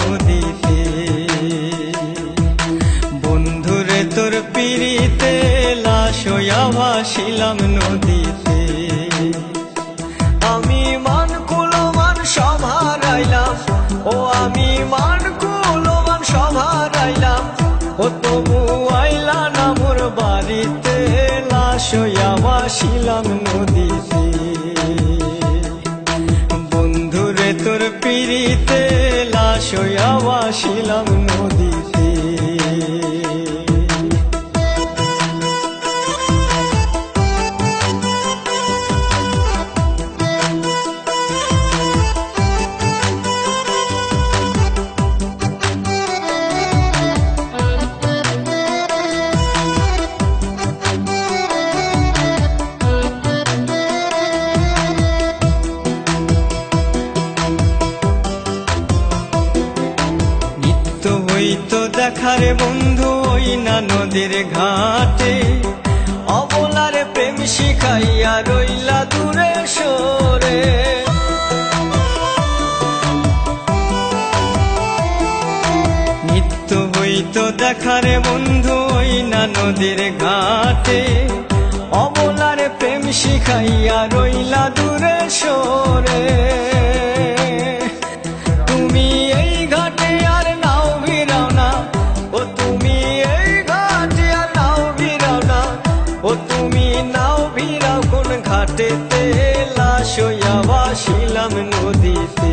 নদীতে। বন্ধুরে তোর পিড়িতে লাশ হইয়া ভাসিলাম নদীতে। আমি মান কুলমান সব হারাইলাম, ও আমি মান কুলমান সব হারাইলাম, ও তবু আইলা না মোর বাড়িতে, লাশ হইয়া ভাসিলাম নদীতে। বন্ধুরে তোর পিড়িতে লাশ হইয়া ভাসিলাম নদীতে। হইতো দেখারে বন্ধু ওই না নদীর ঘাটে, অবলারে প্রেম শিখাইয়া রইলা দূরে সরে। নিত্য হইতো দেখারে বন্ধু ওই না নদীর ঘাটে, অবলারে প্রেম শিখাইয়া রইলা দূরে সরে। তুমি এই ঘাটে আর নাও ভিড়াও না, ও তুমি এই ঘাটে আর নাও ভিড়াও না, ও তুমি নাও ভিড়াও কোন ঘাটেতে, লাশ হইয়া ভাসিলাম নদীতে।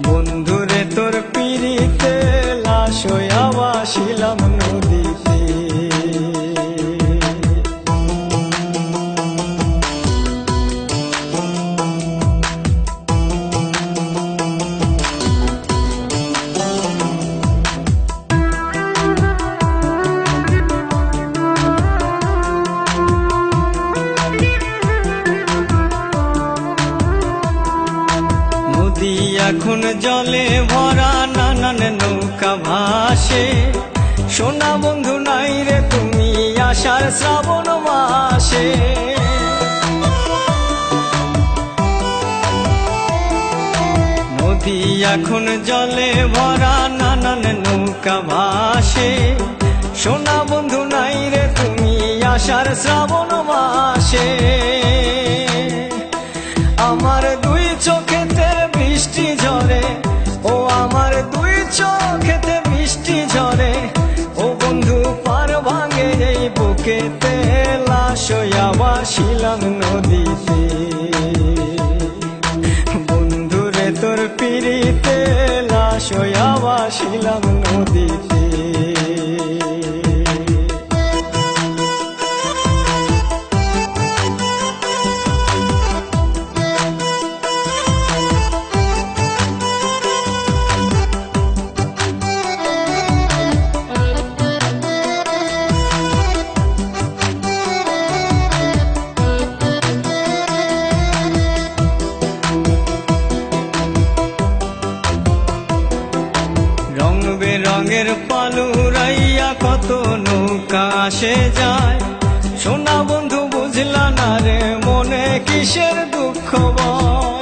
বন্ধুরে তোর পিড়িতে লাশ হইয়া ভাসিলাম নদীতে। নদী এখন জলে ভরা, নানান নৌকা ভাসে, সোনা বন্ধু নাই রে তুমি আষাঢ় শ্রাবণ মাসে। নদী এখন জলে ভরা, নানান নৌকা ভাসে, সোনা বন্ধু নাই রে তুমি আষাঢ় শ্রাবণ মাসে। আমার দুই চোখেতে বৃষ্টি ঝরে, ও আমার দুই চোখেতে বৃষ্টি ঝরে, ও বন্ধু পার ভাঙে এই বুকেতে, লাশ হইয়া ভাসিলাম নদীতে। বন্ধুরে তোর পিড়িতে লাশ হইয়া ভাসিলাম নদীতে। রঙের পালুরাইয়া কত নৌকা আসে যায়, সোনা বন্ধু বুঝলা না রে মনে কিসের দুঃখ বল।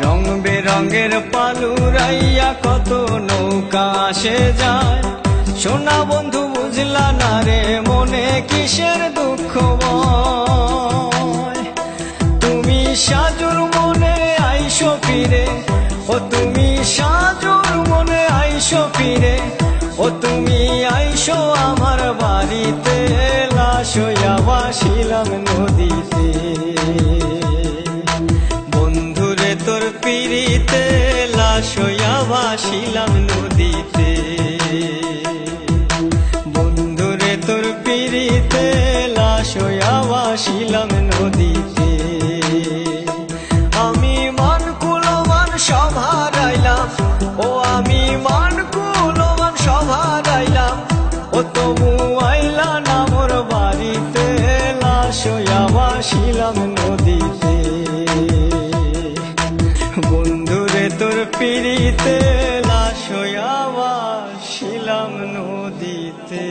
রং বেরঙের পালুরাইয়া কত নৌকা আসে যায়, সোনা বন্ধু বুঝলা না রে মনে কিসের দুঃখ বল। তুমি সাজুর মনে আইসো ফিরে, ও তুমি সাজুর মনে আইসো ফিরে, ও তুমি আইসো আমার বাড়িতে, লাশ হইয়া ভাসিলাম নদীতে। বন্ধুরে তোর পিড়িতে লাশ হইয়া ভাসিলাম নদীতে। বন্ধুরে তোর পিড়িতে লাশ হইয়া ভাসিলাম নদীতে। আমি মান কুলমান সব হারাইলাম, ও আমি মান কুলমান সব হারাইলাম, ও তবু আইলা না মোর বাড়িতে, লাশ হইয়া ভাসিলাম নদীতে। বন্ধুরে তোর পিড়িতে লাশ হইয়া ভাসিলাম নদীতে।